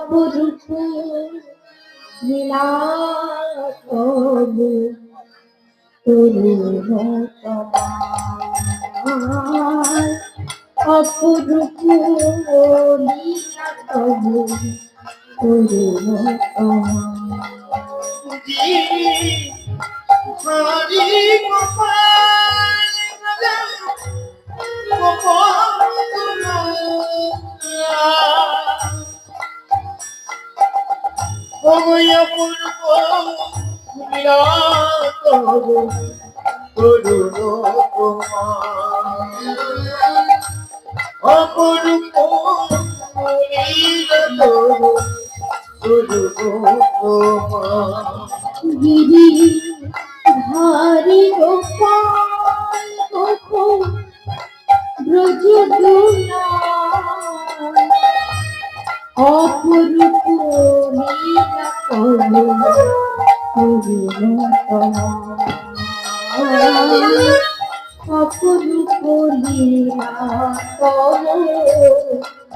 অপরূপ লীলা তবু তরুণ তোমার অপরূপ লীলা তবু তরুণ হরি গোপাল গোপাল অপূর্ব বিরাট করুণ অপূর্ব গিরি ধারি গোপাল গোকুল ব্রজ অপরূপ লীলা করুণ অপরূপ লীলা করুণ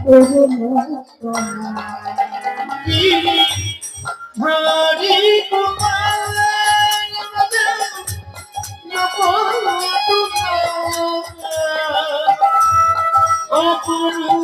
হরি গোপাল অপরূপ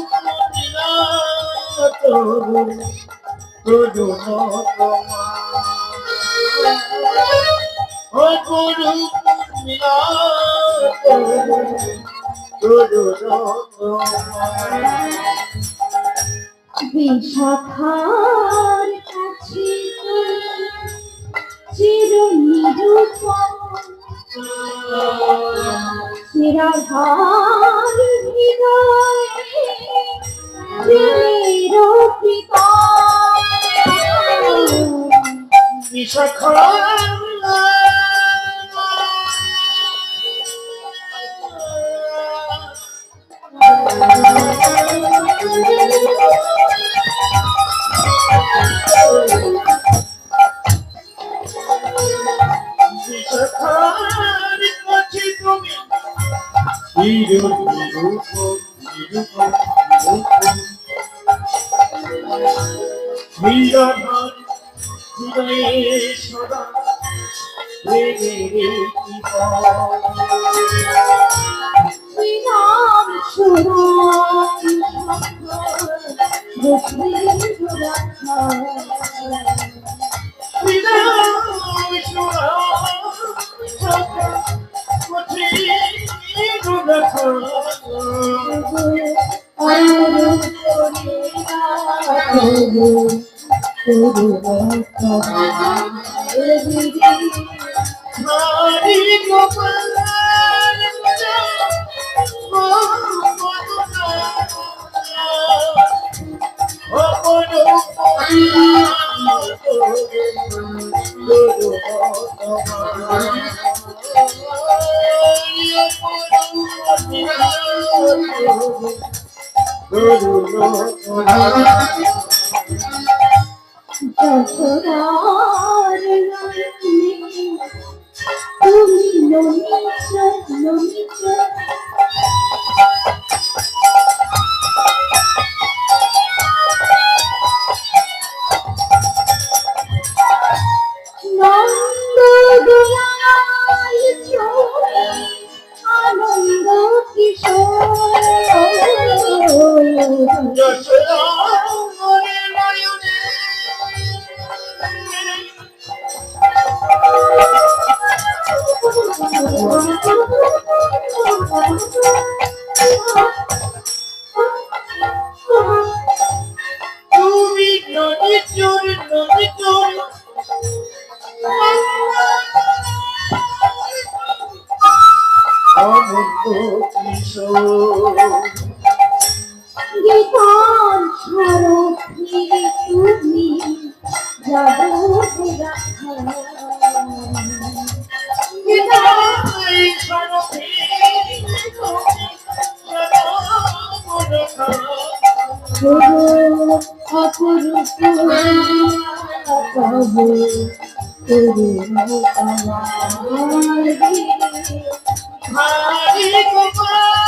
বিশাখার কাছে চির নিরূপম নিরাধার হৃদয়ে প্রেমের প্রীতম বিশাখা সদা শ্রীরাম সুরাম হরি গোপাল যশোদার নয়নে তুমি নমিত নমিত নন্দ দোলাল চোখে আনন্দ কিশোর তুমি নদী চোর অনন্ত কিশোর গীতার স্বরূপে তুমি জগৎ রাখা গীতাই সরপে অপরূপ তবু হরি গোপাল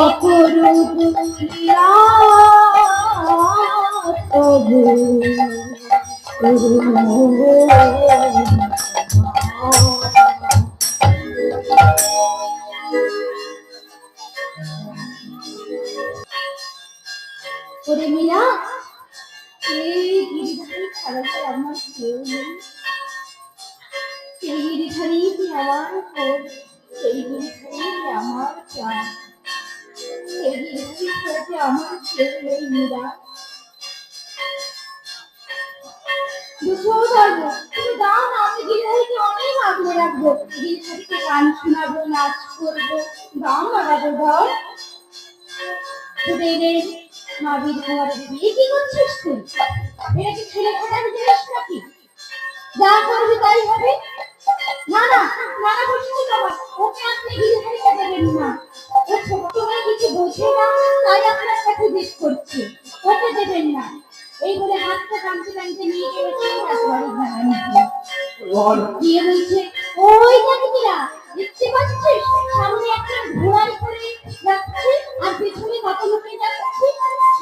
অপরূপ লীলা তবু ওরে মীরা, এই গিরিধারী ছাড়াতে আমার কেউ নেই। সেই গিরিধারী কি আমার কোল, সেই গিরিধারী আমার প্রাণ, সেই গিরিধারী ছাড়াতে আমার কেউ নেই মীরা। দুশো ধরবো, তুমি দাও না, আমি গিরিধারীকে অনেক আগলে রাখবো, গিরিধারীকে গান শোনাবো, নাচ করবো, দাও না বাবু দাও। তোদের মাবির ঘরে বিয়ে কি করছিস তুই? এটা কি ছেলে খেলার জিনিস নাকি? যা করবি তাই হবে। না না, নানা বলছি বাবা, ওকে আপনি গিরিধারীকে দেবেন না। ও ছোট্ট মেয়ে, কিছু বোঝে না, তাই আপনার সাথে জেদ করছে। ওকে দেবেন না। এই বলে হাতটা টানতে টানতে নিয়ে গেছে রাজবাড়ির বারান্দায়। গিয়ে বলছে, ওই জানিরা, দেখতে পাচ্ছিস সামনে একটা ঘোড়ায় করে যাচ্ছে আর পেছনে কত লোকে যাচ্ছে?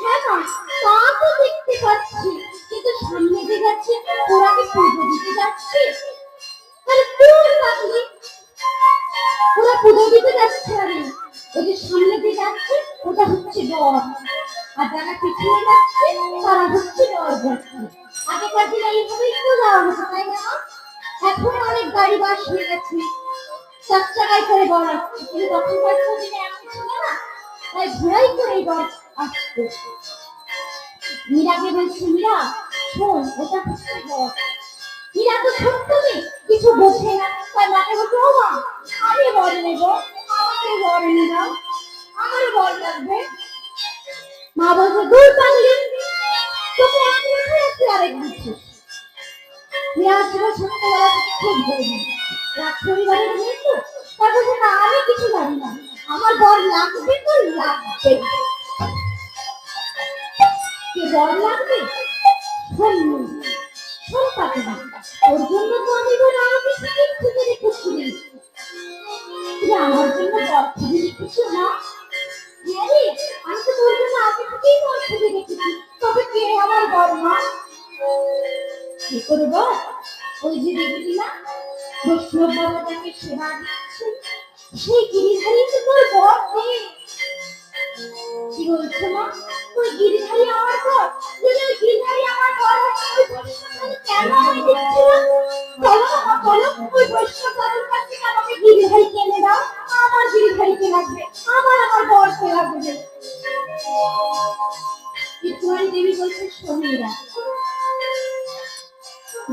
হ্যাঁ মা, তা তো দেখতে পাচ্ছি, কিন্তু সামনে যে যাচ্ছে ওরা কি পুজো দিতে যাচ্ছে? আরে তোর পাগলি, ওরা পুজো দিতে যাচ্ছে। আরে ওই যে সামনে যে যাচ্ছে ওটা হচ্ছে বর, আর যারা পিছনে যাচ্ছে তারা হচ্ছে বরযাত্রী। আগেকার দিনে এইভাবেই তো যাওয়া হতো, তাই না? এখন অনেক গাড়ি বাস হয়ে গেছে, চার চাকায় করে বর আসছে, কিন্তু তখনকার দিনে এমন ছিল না, তাই ঘোড়াই করে বর আসতো। মীরাকে বলছে, মীরা শোন, ওটা হচ্ছে বর। মীরা তো ছোট্ট মেয়ে, কিছু বোঝে না, তাই মাকে বলছে, ও মা, আমি বর নেবো, আমাকে বর এনে দাও, আমার বর লাগবে। মা বলছে, দূর পাগলি, তোকে এক মাথায় আসতে আরেক দিচ্ছিস। মীরা ছিল ছোট্টবেলা থেকে খুব গরিব, রাজ পরিবারের মেয়ে তো, তাই বলছে, না আমি কিছু জানি না, আমার বর লাগবে তো লাগবে। কে বর লাগবে? শোন শোন পাগলি, ওর জন্য তো আমি এবার আগে থেকে খুঁজে রেখেছিলি। তুই আমার জন্য বর খুঁজে রেখেছিস না? হ্যাঁ রে, আমি তো তোর জন্য আগে থেকেই বর খুঁজে রেখেছি। তবে কে আমার বর মা? কি করে বল? ওই যে দেখবি না, বৈষ্ণব বাবা তাকে সেবা দিচ্ছে, সেই গিরিধারী তো তোর বর রে। কি বলছো মা? ওই গিরিধারী আমার বর? যদি ওই গিরিধারী আমার বর হয়, ওই বৈষ্ণব কেন আমায় দিচ্ছে না? বলো না মা, বলো, ওই বৈষ্ণব বাবার কাছ থেকে আমাকে গিরিধারীকে এনে দাও। আমার গিরিধারীকে লাগবে, আমার বরকে লাগবে। বিষ্ণুরানী দেবী বলছে, শোনেরা,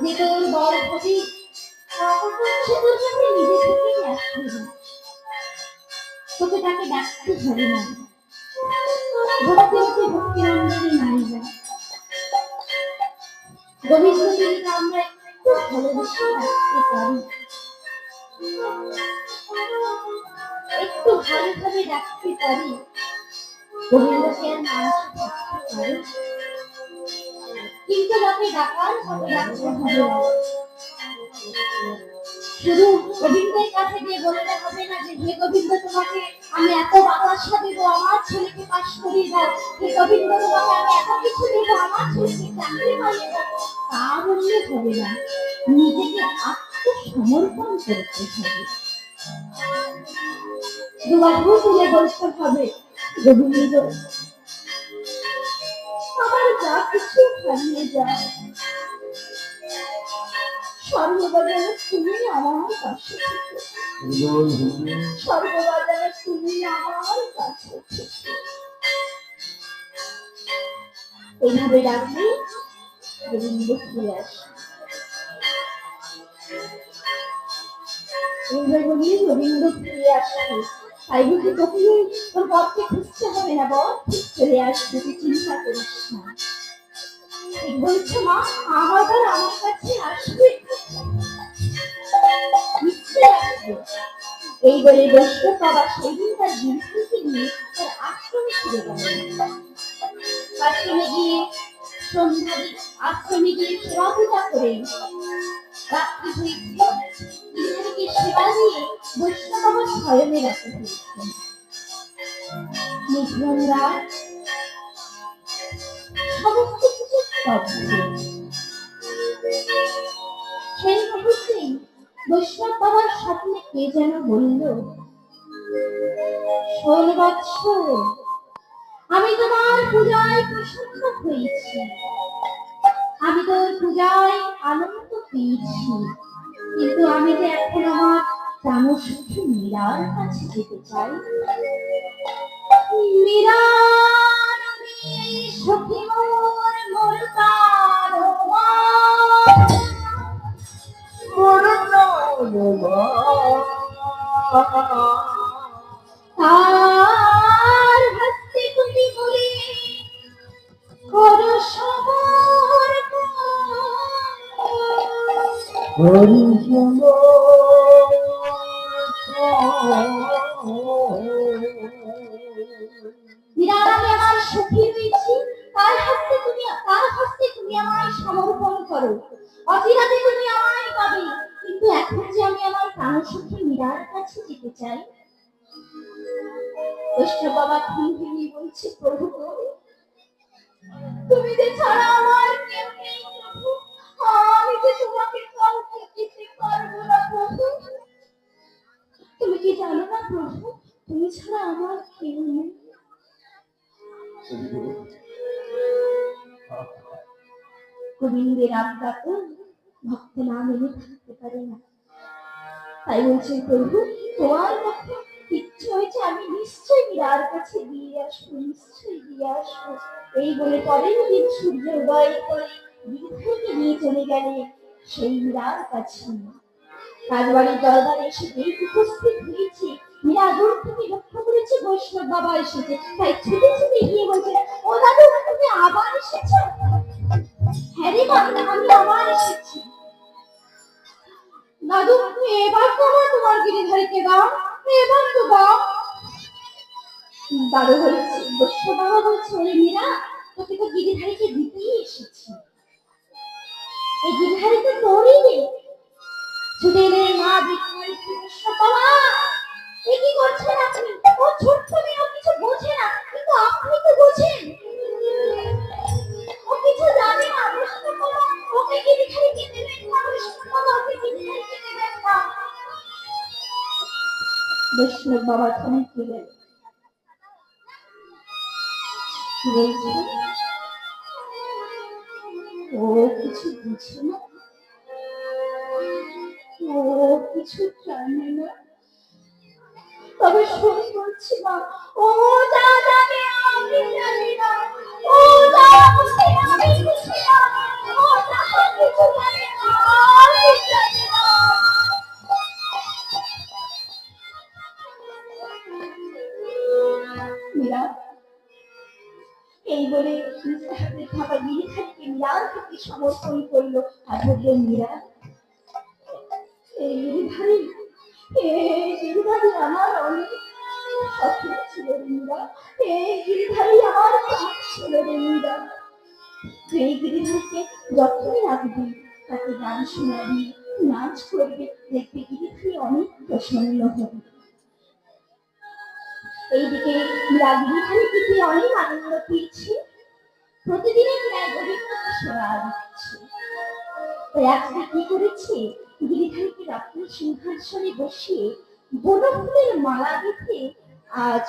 যে তোর বর হবে সে তোর সামনে নিজে থেকেই আসবে, তোকে তাকে ডাকতে হবে না। ভক্তি ভক্তিনন্দনে নারীরা, গোবিন্দ দেবীকে আমরা একটু ভালোবেসে রাখতে পারি, একটু ভালোভাবে রাখতে পারি, গোবিন্দকে আর মানুষে থাকতে পারি। কিন্তু যাকে ডাকার তাকে ডাকতে হবে না। শুধু গোবিন্দের কাছে গিয়ে বললে হবে না যে, হে গোবিন্দ, তোমাকে আমি এত বাতাসা দেবো, আমার ছেলেকে পাশ করিয়ে দাও। হে গোবিন্দ, তোমাকে আমি এত কিছু দেবো, আমার ছেলেকে চাকরি পাইয়ে দাও। তা বললে হবে না, নিজেকে আত্মসমর্পণ করতে হবে। দুবাহু তুলে বলতে হবে, গোবিন্দ, আমার যা কিছু হারিয়ে যায়, সর্বদা যেন তুমি আমার কাছে থেকো, সর্বদা যেন তুমি আমার কাছে থেকো। এইভাবে ডাকলে গোবিন্দ ফিরে আসে। এইভাবে বলি গোবিন্দ ফিরে আসে। তাই বুঝি তোকে তোর বরকে খুঁজতে হবে না, বর ঠিক চলে আসবে, তুই চিন্তা করিস না। ঠিক বলছো মা, আমার বর আমার কাছে আসবে, নিশ্চয়ই আসবে। এই বলে বৈষ্ণব বাবা সেদিন তার গিরিধারীকে নিয়ে তার আশ্রমে ফিরে গেলেন। আশ্রমে গিয়ে সন্ধ্যা আশ্রমে গিয়ে সেবা পূজা করে রাত্রি হয়েছে গিরিধারীকে সেবা দিয়ে বৈষ্ণব স্বয়নে রাখতে হয়েছেন। নিঝুম রাত, সমস্ত কিছু স্তব্ধ। সেই মুহূর্তেই বৈষ্ণব বাবার স্বপ্নে কে যেন বলল, শোন বৎস, আমি তোমার পূজায় প্রসন্ন হয়েছি, আমি তোর পূজায় আনন্দ পেয়েছি, কিন্তু আমি যে এখন আমার প্রাণসখী মীরার কাছে যেতে চাই। মীরা সখী মোর মোর তার হস্তে তুমি বলে করো সবর আমি আমার সখী হয়েছি, তার হস্তে তুমি আমায় সমর্পণ করো, অচিরাতে তুমি আমায় পাবে, কিন্তু এখন যে আমি আমার প্রাণসখী মীরার কাছে যেতে চাই। বৈষ্ণব বাবা ভেঙে বলছে, প্রভু তুমি যে ছাড়া আমার কেউ নেই প্রভু, আমি যে তোমাকে কাউকে দিতে পারবো না প্রভু। তুমি কি জানো না প্রভু, তুমি ছাড়া আমার কেউ নেই। গোবিন্দের আজ্ঞা তো ভক্ত না মেনে থাকতে পারে না, তাই বলছে প্রভু তোমার কথা ইচ্ছে হয়েছে, আমি নিশ্চয়ই মীরার কাছে দিয়ে আসবো, নিশ্চয়ই দিয়ে আসবো। এই বলে পরের দিন সূর্য উদয় করে গিরিধারীকে নিয়ে চলে গেলে সেই মীরার কাছে। রাজবাড়ির দরবারে এসে যেই উপস্থিত হয়েছে, মীরা দূর থেকে লক্ষ্য করেছে বৈষ্ণব বাবা এসেছে, তাই ছুটে ছুটে গিয়ে বলছে, ও দাদু তুমি আবার এসেছো? হ্যাঁ রে মা, আমি আবার এসেছি। দাদু এবার তো তোমার গিরিধারীকে দাও, এবার তো দাও। দাদু বলছে, বৈষ্ণব বাবা বলছে, ওরে মীরা, তোকে তো গিরিধারীকে দিতেই এসেছি, এই গিরিধারী তো তোরই রে। ছুটে এলে মা গিরিধারী, বৈষ্ণব বাবা এ কি করছেন আপনি? ও ছোট্ট মেয়ে, ও কিছু বোঝে না, কিন্তু আপনি তো বোঝেন। ও কিছু জানে না, বৈষ্ণব বাবা ওকে গিরিধারীকে দেবেন না, বৈষ্ণব বাবা ওকে গিরিধারীকে দেবেন না। বৈষ্ণব বাবা থমকে গেলেন, বলছে, ও কিছু বুঝে না, ও কিছু জানে না, তবে শোন বলছি মা, ও যা জানে আমি জানি না, ও যা বুঝে আমি বুঝি না, ও যা কিছু জানে না আমি জানি না। মীরা এই বলে নিজের হাতে থাকা গিরিধারীকে মীরার প্রতি সমর্পণ করলো আর বললেন, মীরা এই গিরিধারী আমার অনেক স্বপ্ন ছিল রে মীরা, এই গিরিধারী আমার প্রাণ ছিল রে মীরা। তুই এই গিরিধারীকে যতই রাখবি, তাকে গান শোনাবি, নাচ করবি, দেখবি গিরিধারী অনেক প্রসন্ন হবে। এইদিকে মীরা গিরিধারীকে পেয়ে অনেক আনন্দ পেয়েছে, প্রতিদিনের ন্যায় গোবিন্দকে সেবা দিচ্ছে। তাই আজকে কি করেছে, গিরিধারীকে রাত্রি সিংহাসনে বসিয়ে বনফুলের মালা দিতে আজ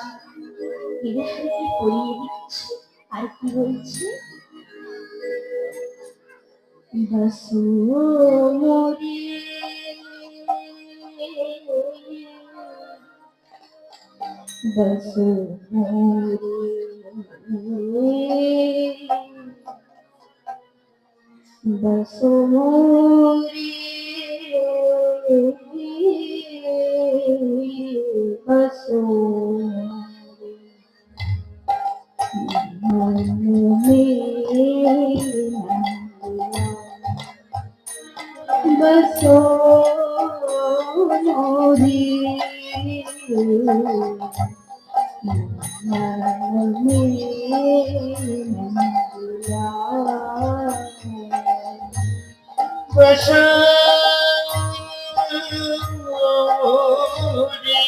গিরিধারীকে পরিয়ে দিচ্ছে। আর কি বলছে, বসো মোরে বসো মোরে বসো মোরে বসো মন মে বসো মোরে बसो मोरी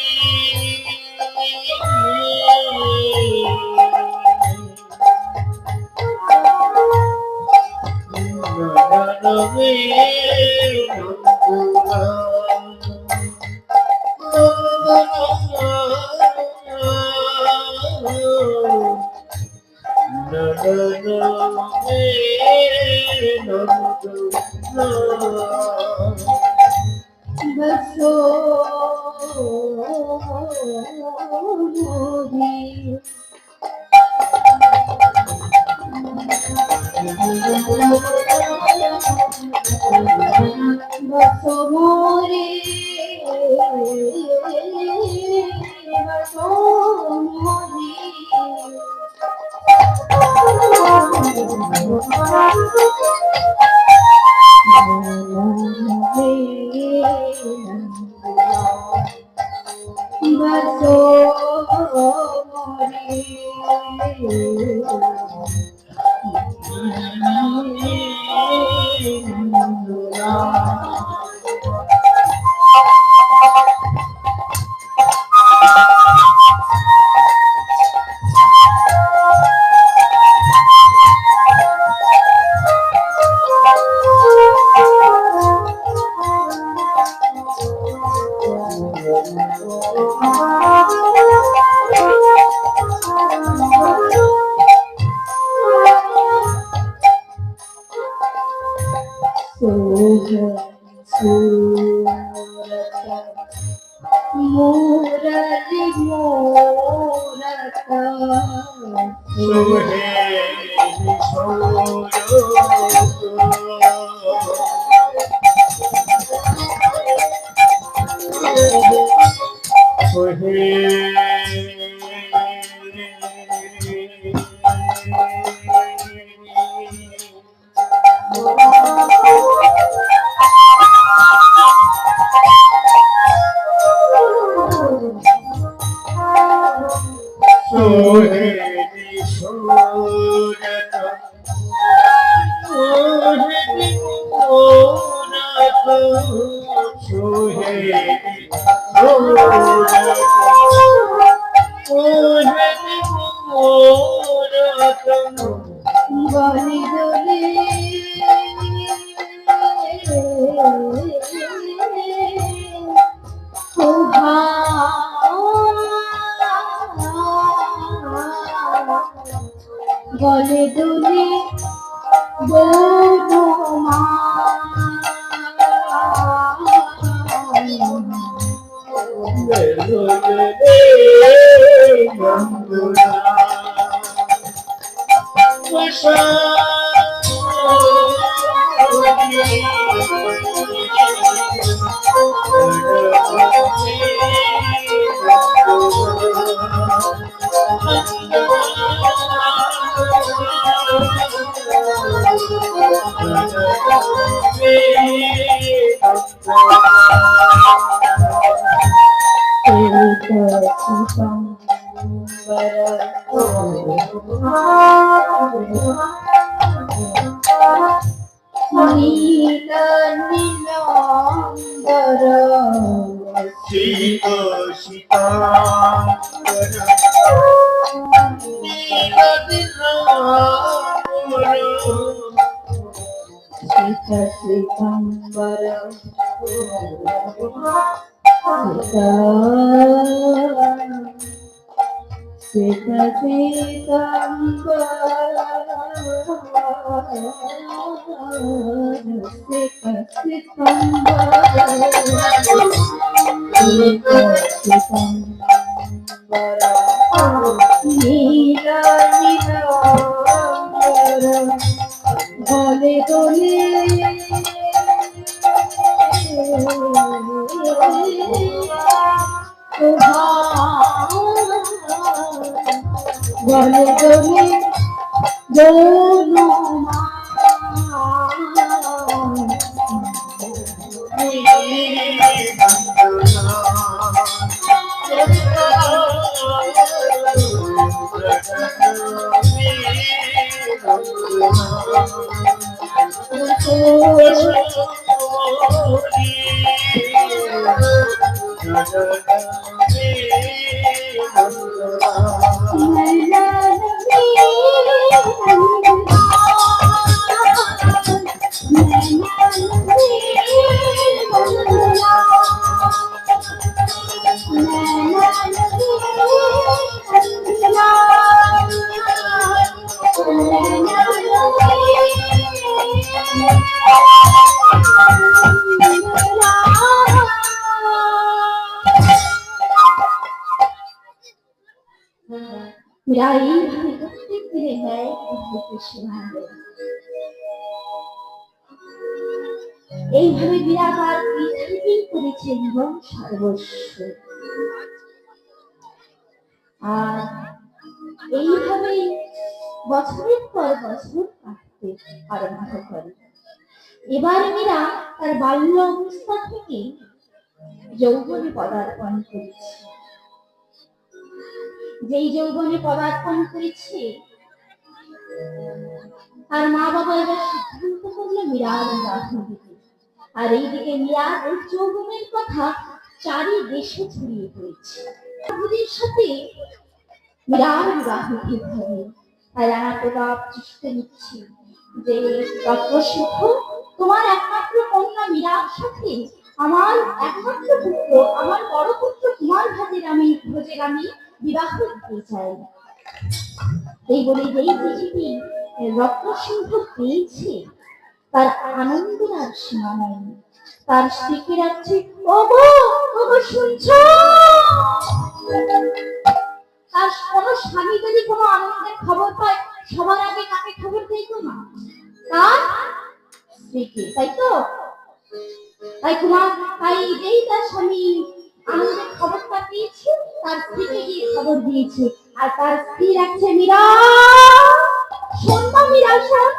बसो मोरी बसो मोरी बसो मुरली मोरत गली गले दुली दोनों गले गले दोनों মেয়েরা এইভাবে প্রত্যেক দিনে নেয় এইভাবে বিরাট পৃথিবী করেছে জীবন সর্বস্ব। আর এইভাবে বছরের পর বছর কাটতে আরম্ভ করে। এবার মীরা তার বাল্য অবস্থা থেকে যৌবনে পদার্পণ করেছে। যেই যৌবনে পদার্পণ করেছে আর মা বাবা এবার সিদ্ধান্ত করলো মীরার বিবাহ দিতে। আর এইদিকে মীরার যৌবনের কথা চারিদেশে ছড়িয়ে পড়েছে। ওদের সাথে মীরার বিবাহ ঠিক হবে। তাই রানা প্রতাপ চেষ্টা নিচ্ছে যে রত্নসিংহ তোমার একমাত্র কন্যা মীরার সাথে আমার একমাত্র পুত্র, আমার বড় পুত্র কুমার ভোজের আমি বিবাহ দিতে চাই। এই বলে যেই চিঠিটি রত্নসিংহ পেয়েছে তার আনন্দের আর সীমা নাই। তার স্ত্রীকে রাখছে, ওগো ওগো শুনছো? আর কোন স্বামী যদি কোনো আনন্দের খবর পায় সবার আগে কাকে খবর দেয় গো মা? তার স্ত্রীকে, তাই তো? তাই যেই তার স্বামী আনন্দের খবরটা পেয়েছে তার স্ত্রীকে গিয়ে খবর দিয়েছে। আর তার স্ত্রী রাখছে, মীরা শোন না মীরা, শোন,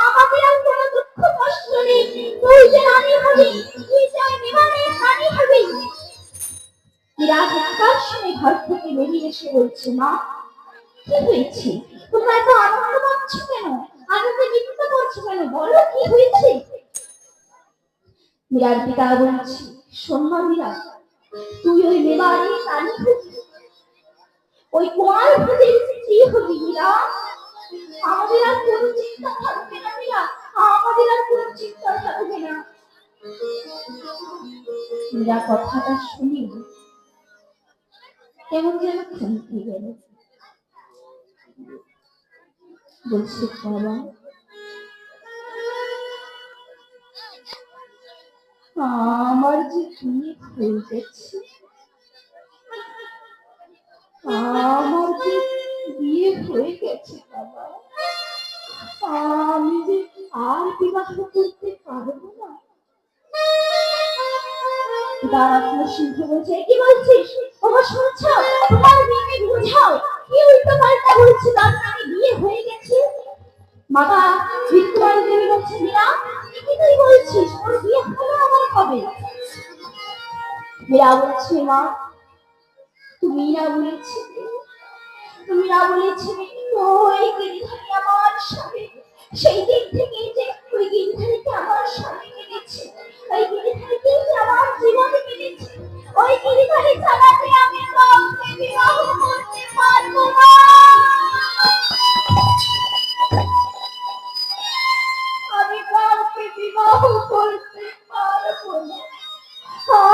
আমাদের আর কোনো দুঃখ কষ্ট নেই, তুই যে রানী হবি, তুই যে বিমানের রানী হবি। মীরা একটার সময় ঘর থেকে বেরিয়ে এসে বলছে, মা কি হয়েছে? তোমরা এত আনন্দ পাচ্ছ কেন? আনন্দে নৃত্য করছো কেন? বলো কি হয়েছে? মীরার পিতা বলছে, শোন না মীরা, তুই ওই মেবারে রানী হবি, ওই কুমার ভোজের স্ত্রী হবি মীরা। আমাদের আর কোনো চিন্তা থাকবে না মীরা, আমাদের আর কোনো চিন্তা থাকবে না। মীরা কথাটা শুনি কেমন যেন থমকে গেল। বলছে, বাবা আমার যে বিয়ে হয়ে গেছে, আমার যে বিয়ে হয়ে গেছে বাবা, আমি যে আর বিবাহ করতে পারবো না। রত্নসিংহ বলছে, কি বলছিস? ওগো শুনছো? তোমার মেয়েকে বুঝাও, কি উল্টো পাল্টা বলছে। তার নামে বিয়ে হয়ে গেছে। মাতা বিদ্যুৎ দেবী বলছে, মীরা কি তুই বলছিস? ওর বিয়ে হলো আমার কবে? মীরা বলছে, মা তুমি না বলেছিলে, ওই গিরিধারী আমার স্বামী। সেই দিন থেকে যে ওই গিরিধারীকে আমার স্বামী কেটেছে, ওই গিরিধারীকে যে আমার জীবনে কেটেছে, ওই গিরিধারী ছাড়াতে আমি কাউকে বিবাহ করতে পারবো না। আমি কাউকে বিবাহ করতে পারবো না।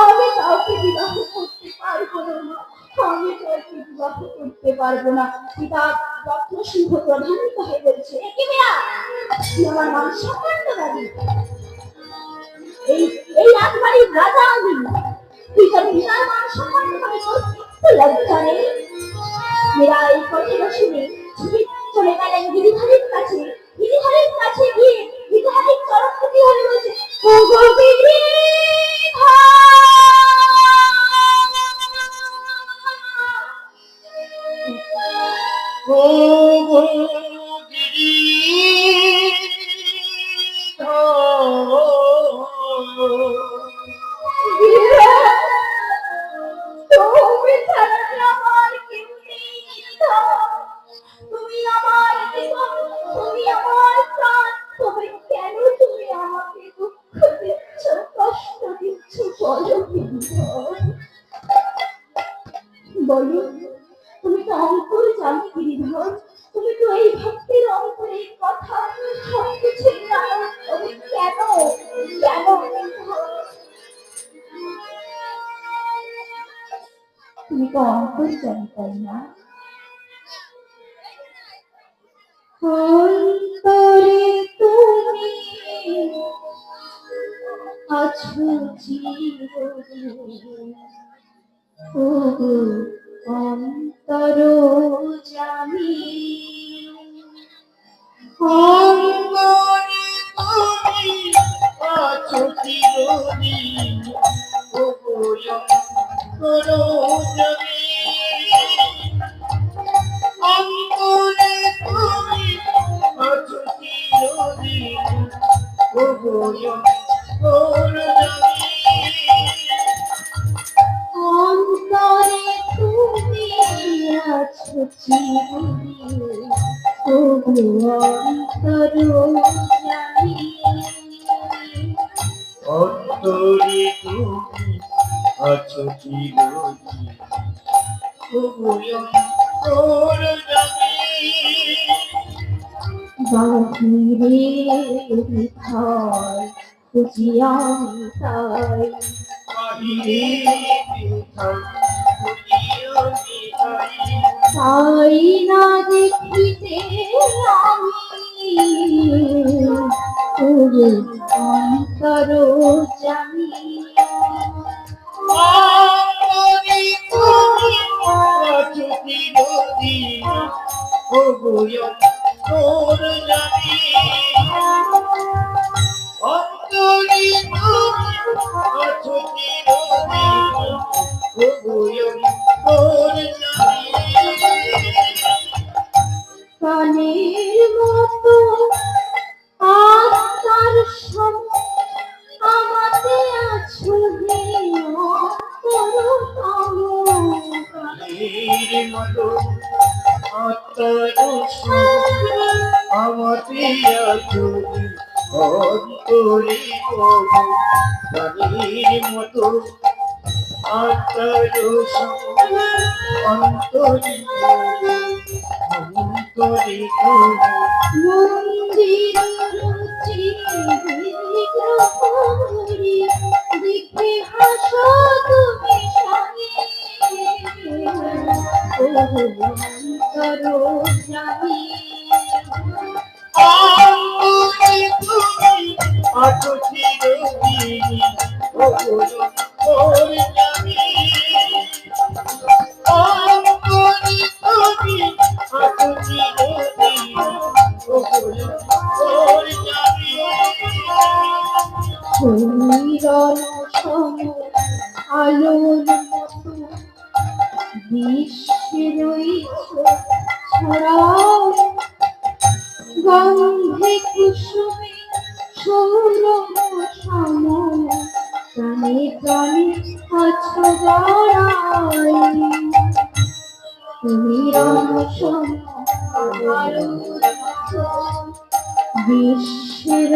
আমি কাউকে বিবাহ করতে পারবো না। আমি কাউকে বিবাহ করতে পারবো না। পিতা রত্নসিংহ প্রধানিত হয়ে বলছে, কি মীরা, তুই আমার মান সম্মান দাবি? এই রাজবাড়ির রাজা আমি, তুই তো মীরার মান সম্মান দাবি করছিস? লজ্জা নেই? মীরা এই কথা শুনে চলে গেলেন গিরিধারীর কাছে। গিরিধারীর কাছে গিয়ে গিরিধারীর চরণ প্রতি হয়ে বলছে, ওগো তুমি আমার জীবন, তুমি আমার বলো, তুমি তো অন্তর জানি গিরিধর, তুমি তো এই ভক্তির অন্তরে কথা সবকিছু জানো, তবে কেন কেন তুমি তো অন্তর জানি, তাই না? অন্তরে তুমি আছো চিরদিন, ওগো অন্তর জানি। অঙ্গনে তুমি আছো চিরদিন, ওগো অন্তর জানি। অঙ্গনে তুমি আছো চিরদিন, ওগো অন্তর জানি। অন্তরে তুমি আছো চিরদিন, ওগো অন্তর জানি। অন্তরে তুমি আছো চিরদিন, ওগো অন্তর জানি। বাহিরে বিথায় খুঁজিয়া তাই, বাহিরে বিথায় খুঁজিয়া বিথাই, তাই না দেখিতে আমি, ওরে অন্তর জানি। অন্তরে তুমি আছো চিরদিন, ওগো অন্তর জানি। অন্তরে তুমি আছো চিরদিন, ওগো অন্তর জানি। প্রাণের মতো আত্মার সম আমাতে আছো হে অন্তরতম। প্রাণের মতো আত্মার আমাতে আছো অন্তরে প্রভু। প্রাণের মতো আত্মার অন্তরে অন্তরে প্রভু। মন্দির রুচি বিগ্রহরি দেখে হাসো তুমি সঙ্গে, ওহ অন্তর জানি। অন্তরে তুমি আছো চিরদিন, ওগো অন্তর জানি। অন্তরে তুমি আছো চিরদিন, ওগো অন্তর জানি। শরীরন সম আলোর মতো বিশ্বের ছড়াও, গন্ধে কুসুমে সৌরভ সম প্রাণে প্রাণে আছো জড়াই। শরীরন সম আলোর মতো বিশ্বের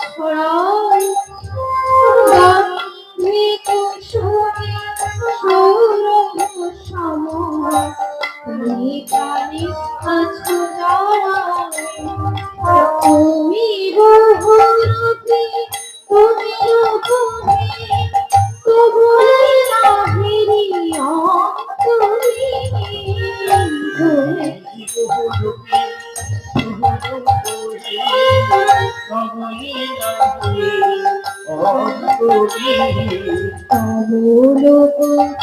ছড়াই, গন্ধে কুসুমে সৌরভ সম প্রাণে প্রাণে আছো জড়াই। তুমি বহুরূপী, তুমি রূপমী, তবুই রাহেরি অন্তরিণী। কমলো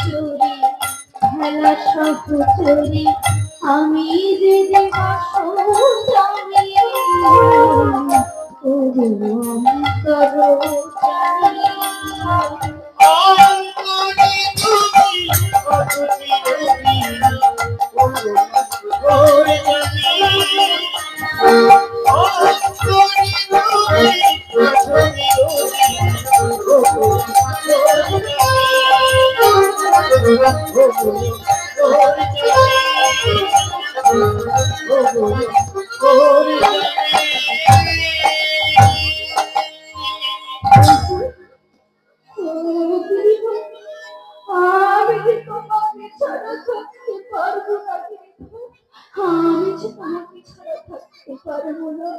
চুরি খেলা সহচরি, আমি যে দেবাসো জানি, ওরে অন্তর জানি। অন্তরে তুমি আছো চিরদিন, ওগো অন্তর জানি। অন্তরে তুমি আছো চিরদিন, ওগো অন্তর জানি। ওগো অন্তর জানি, ওগো অন্তর জানি। আমি তোমাকে থাকতে পারবো না আমি যে তোমাকে ছাড়া থাকতে পারবো না।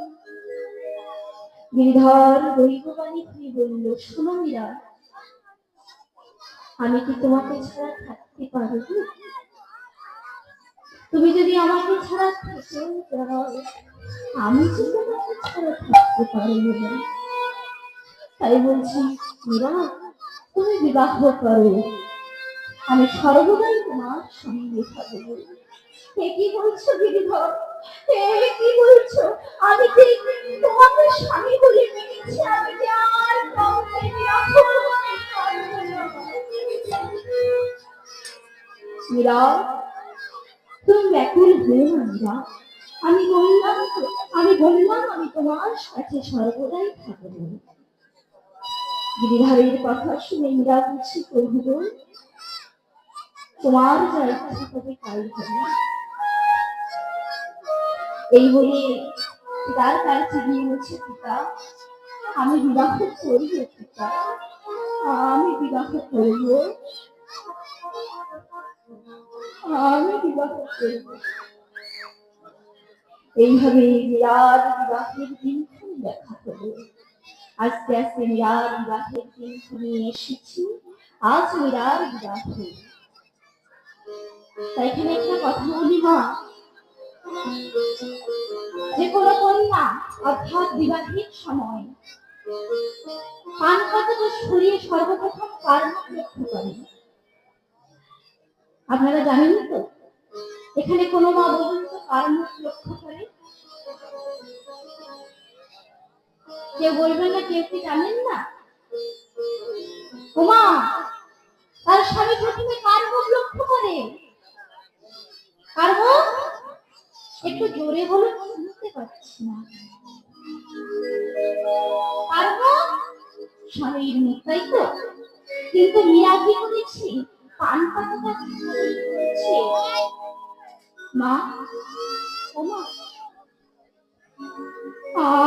গিরিধর দৈববাণী কি বলল, শোনো মীরা, আমি কি তোমাকে ছাড়া থাকতে পারবো? তুমি যদি আমাকে ছাড়া থেকে যাও, আমি যে তোমাকে ছাড়া থাকতে পারবো না। তাই বলছি মীরা, তুমি বিবাহ করো, আমি সর্বদাই তোমার সঙ্গে থাকবো। এ কি বলছো গিরিধর, এ কি বলছো? আমি যে তোমাকে স্বামী বলে মেনেছি, আমি যে আর কাউকে বিবাহ করতে পারবো না। মীরা, তুমি ব্যাকুল হয়ে না মীরা, আমি বললাম তো, আমি তোমার সাথে সর্বদাই থাকবো। গিরিধারের কথা শুনে মীরা বলছি, প্রভু তোমার যা ইচ্ছা তবে তাই হবে। এই বলে পিতার কাছে গিয়ে বলছে, পিতা আমি বিবাহ করব, পিতা আমি বিবাহ করব, আমি বিবাহ করব। এইভাবে মীরার বিবাহের দিনক্ষণ দেখা হলো। আস্তে আস্তে মীরার বিবাহের দিনক্ষণ নিয়ে এসেছি, আজ মীরার বিবাহ। তাই এখানে একটা কথা বলি মা, যে কোনো কন্যা অর্থাৎ বিবাহের সময় পান পাতাটা সরিয়ে সর্বপ্রথম কার মুখ লক্ষ্য করে? আপনারা জানেন তো? এখানে কোনো মা বলুন তো কার মুখ লক্ষ্য করে? কেউ বলবেন না? কেউ কি জানেন না? ওমা, তার স্বামী প্রথমে কার মুখ লক্ষ্য করে? কার মুখ? একটু জোরে বলে শুনতে পাচ্ছি না। কার মুখ? স্বামীর মুখ, তাই তো? কিন্তু মীরা কি করেছি? পান পাতাটা করেছে। মা, ওমা,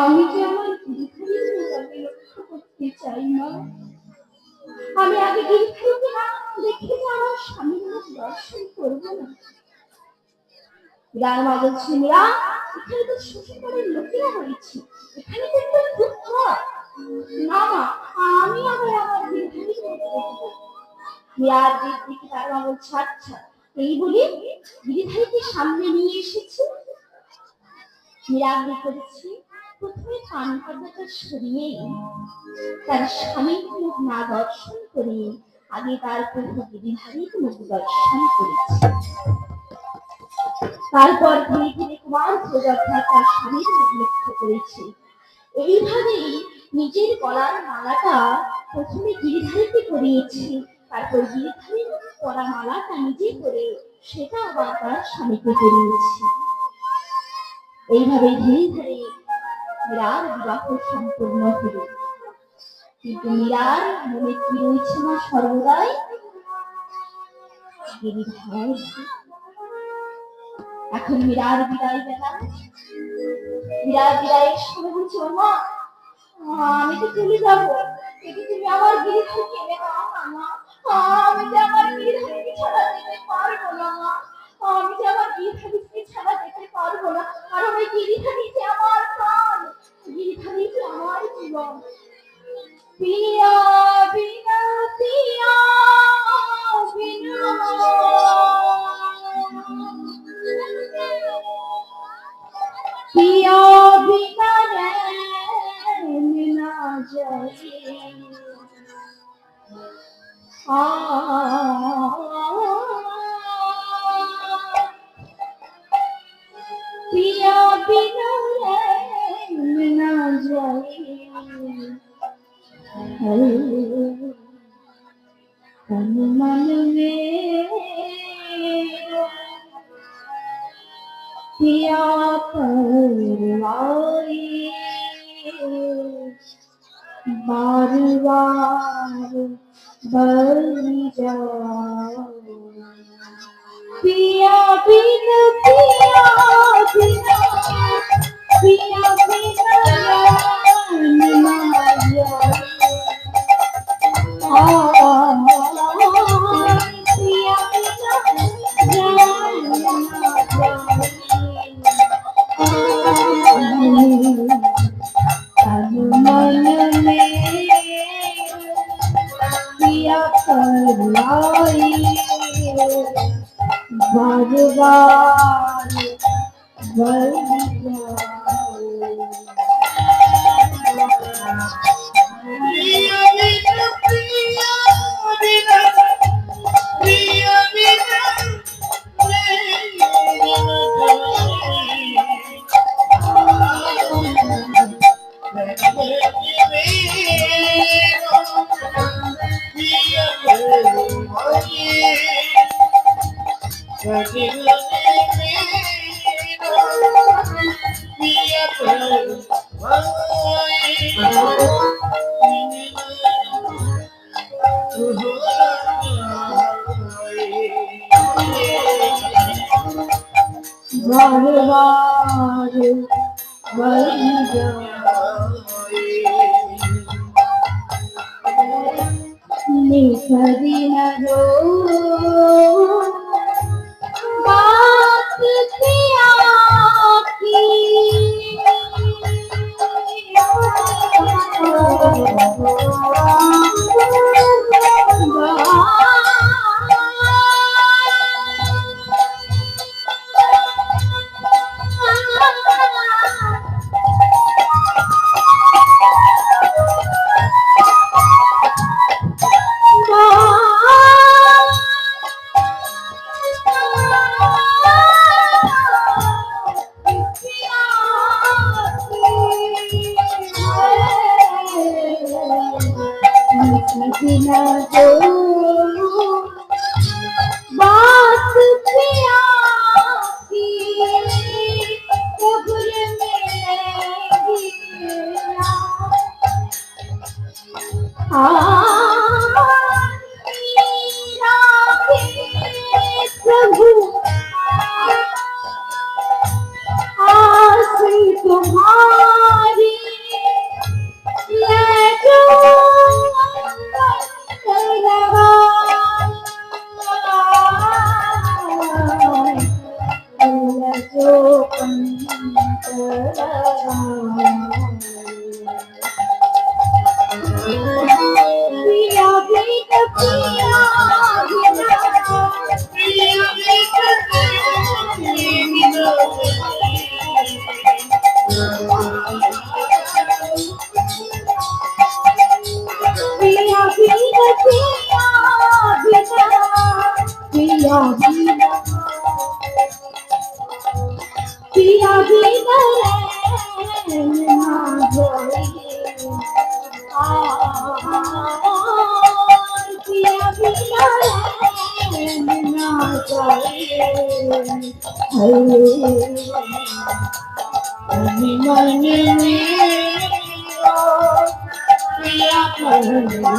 আমি যে আমার গিরিধারীকে লক্ষ্য করতে চাই না। আমি আগে গিরিধারীকে না দেখে যে আমার স্বামীর মুখ দর্শন করবো না। মীরার মা বলছে, মীরা এখানে তো শ্বশুরবাড়ির লোকেরা রয়েছে, এখানে তো একটু চুপ কর। না মা, আমি আবার আমার গিরিধারীকে দেখবো। মীরার দিকে তার মা বলছে, আচ্ছা। এই বলে গিরিধারীকে সামনে নিয়ে এসেছে। মীরা কি করেছি? প্রথমে পান পাতাটা সরিয়ে তার স্বামীর মুখ না দর্শন করে আগে তার প্রভু গিরিধারীর মুখ দর্শন করেছে। তারপর ধীরে ধীরে কুমার প্রজাপতি তার স্বামীর মুখ লক্ষ্য করেছে। এইভাবেই নিজের গলার মালাটা প্রথমে গিরিধারীকে পরিয়েছে, তারপর গিরিধারীর পরা মালাটা নিজে করে সেটা আবার তার স্বামীকে পরিয়েছে। এইভাবে ধীরে ধীরে মীরার বিবাহ সম্পূর্ণ হল। কিন্তু মীরার মনে কি রয়েছে না সর্বদাই? গিরিধার। এখন মীরার বিদায় বেলা, মীরার বিদায়ের সময় বলছে, মা আমি তো চলে যাবো, কিন্তু তুমি আমার গিরিধারীকে এনে দাও না মা। আমি যে আমার গিরিধারীকে ছাড়া যেতে পারবো না মা, আমি যে আমার গিরিধারীকে ছাড়া যেতে পারবো না, কারণ ওই গিরিধারী যে আমার প্রাণ, গিরিধারী যে আমার জীবন। পিয়া বিনা পিয়া বিনা पिया बिना रैन ना जाए, पिया बिना रैन ना जाए, तन मन मेरा पिया परवाए, बार बार बलि जाओ। पिया बिन पिया बिना पिया बिना रैन ना जाए, पिया बिना बार बार बढ़ जाओ। प्रिया बिना प्रिया बिना प्रिया बिना बार बार बढ़ जाओ। निखरी न हो बात किया की। बिना जो बात किया की कब्र में गिरा। प्रभु आस तुम्हारी ले जो पिया बिना ना जोई। पिया बिना ना जोई। मन में पिया करना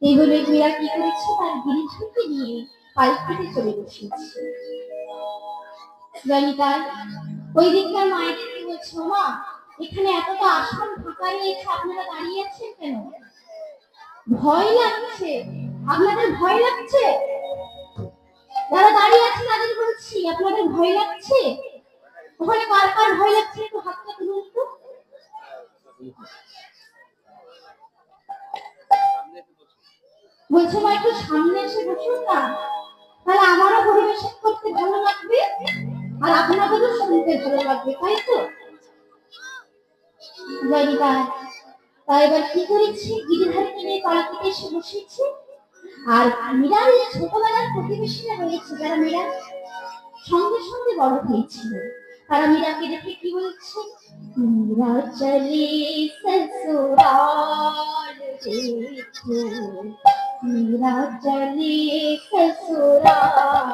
এগুলো মেয়েরা কি করেছে, তার গিরিশকে নিয়ে পালকিতে চলে বসেছে। জয়িতার ওই দিককার মায়েদেরকে বলছে, মা এখানে এতটা আসন ফাঁকা রয়েছে, আপনারা দাঁড়িয়ে আছেন কেন? ভয় লাগছে? আপনাদের ভয় লাগছে? যারা দাঁড়িয়ে আছে তাদের বলছি, আপনাদের ভয় লাগছে? ওখানে কার কার ভয় লাগছে একটু হাতটা তুলুন তো। বলছে মা একটু সামনে এসে বসুন না, তাহলে আমারও পরিবেশ করতে ভালো লাগবে আর আপনাদেরও শুনতে ভালো লাগবে, তাই তো? জয়িতা তাই এবার কি করেছে, গিরিধারীকে নিয়ে পালকিতে এসে বসেছে। আর মীরার যে ছোটবেলার প্রতিবেশীরা রয়েছে, যারা মীরার সঙ্গে সঙ্গে বড় হয়েছিল, তারা মীরাকে দেখে কি বলছে, মীরা চলে সসুরাল দেখো, মীরা চলে সসুরাল।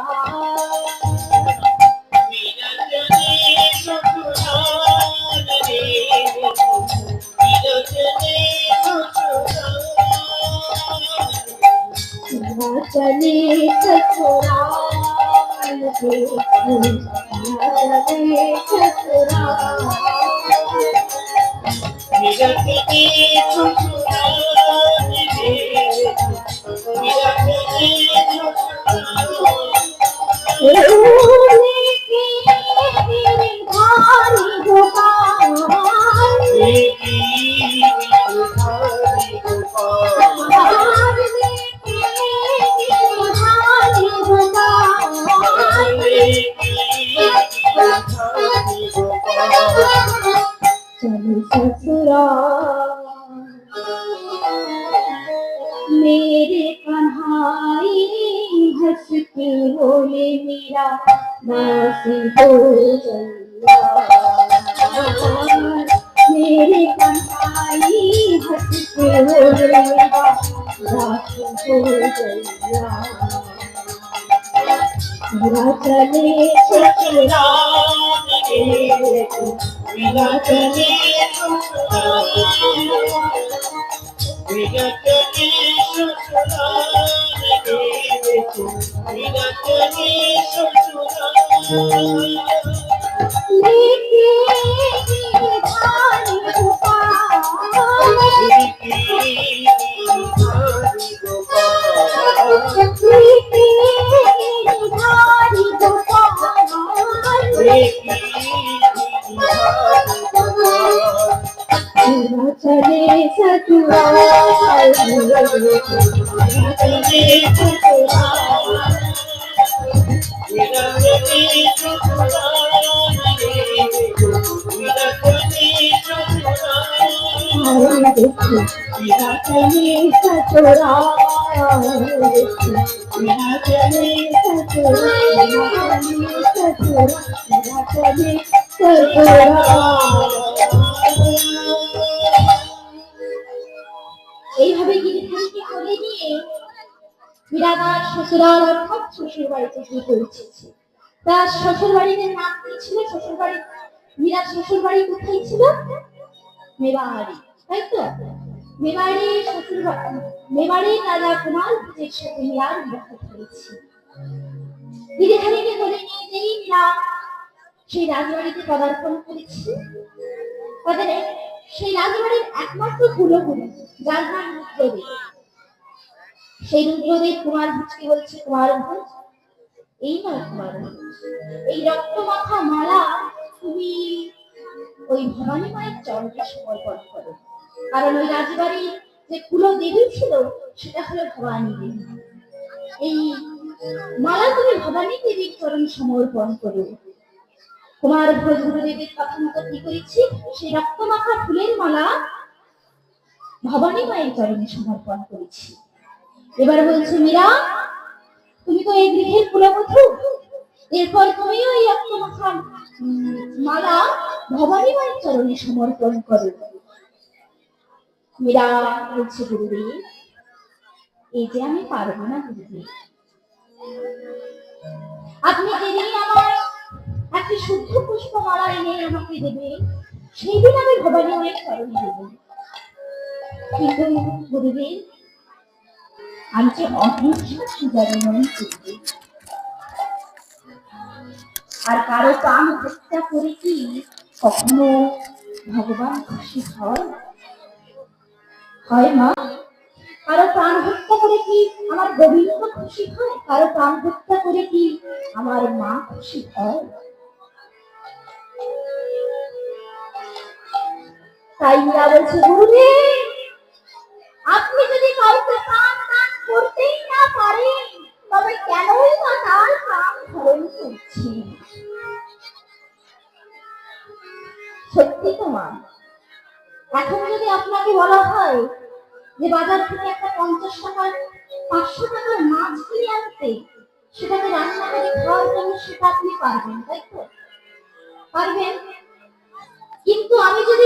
चले ससुराल देखो, चले ससुराल। चले ससुराल देखो, मेरे कन्हाई हंस के बोले मेरा दास हो गया मेरे कन्हाई हंस के बोले मेरा दास हो गया मेरा चले ससुराल मेरे को मेरा चले मेरा चले ससुराल मेरे को मेरा चले ससुराल लेके धारी गोपाल लेके धारी गोपाल चले ससुराल এইভাবে গিরিধারীকে কোলে নিয়ে মীরাদার শ্বশুরাল অর্থাৎ শ্বশুর বাড়িতে গিয়ে পৌঁছেছে। তার শ্বশুর বাড়ির নাম কি ছিল? শ্বশুর বাড়ি মীরার শ্বশুর বাড়ি কোথায় ছিল? মেবাড়ি, তাই তো? মেবাড়ি শ্বশুর মেবাড়ি রাজা কুমার ভোজের সাথে মীরার বিবাহ হয়েছে। গিরিধারীকে কোলে নিয়ে যেই মীরা সেই রাজবাড়িতে পদার্পণ করেছে, তাদের সেই রাজবাড়ির একমাত্র কুলগুরু যার নাম রুদ্রদেব, সেই রুদ্রদেব কুমার ভোজকে বলছে, কুমার ভোজ, এই নয় কুমার ভোজ, এই রক্তমাখা মালা তুমি ওই ভবানী মায়ের চরণে সমর্পণ করো। কারণ ওই রাজবাড়ির যে কুলদেবী ছিল সেটা হলো ভবানী দেবী। এই মালা তুমি ভবানী দেবীর চরণ সমর্পণ করো। কুমার ভোজ গুরুদেবের কথা মতো কি করেছি, সেই রক্তমাখা ফুলের মালা ভবানী মায়ের চরণে সমর্পণ করেছি। এবার বলছে, মীরা, তুমি তো এই গৃহের কুলবধূ, এরপর তুমিও এই রক্তমাখা মালা ভবানী মায়ের চরণে সমর্পণ করো। মীরা বলছে, গুরুদেব, এই যে আমি পারবো না গুরুদেব, আপনি যেদিন আমার একটি শুদ্ধ পুষ্পমালা এনে আমাকে দেবে সেই দিন আমি ভবানী মায়ের চরণে দেব। কিন্তু গুরুদেব, আমি যে অহিংসা সুজারি নই গুরুদেব, আর কারো প্রাণ হত্যা করে কি কখনো ভগবান খুশি হয়? হয় মা? কারো প্রাণ হত্যা করে কি আমার গোবিন্দ খুশি হয়? কারো প্রাণ হত্যা করে কি আমার মা খুশি হয়? তাই মীরা বলছে, গুরুদেব, আপনি যদি কাউকে প্রাণ দান করতেই না পারেন তবে কেনই বা তার প্রাণ ধারণ করছেন? সত্যি তো মা, এখন যদি আপনাকে বলা হয় যে বাজার থেকে একটা 50 টাকার 500 টাকার মাছ কিনে আনতে, সেটাকে রান্না করে খাওয়ার জন্য, সেটা আপনি পারবেন, তাই তো? পারবেন। কিন্তু আমি যদি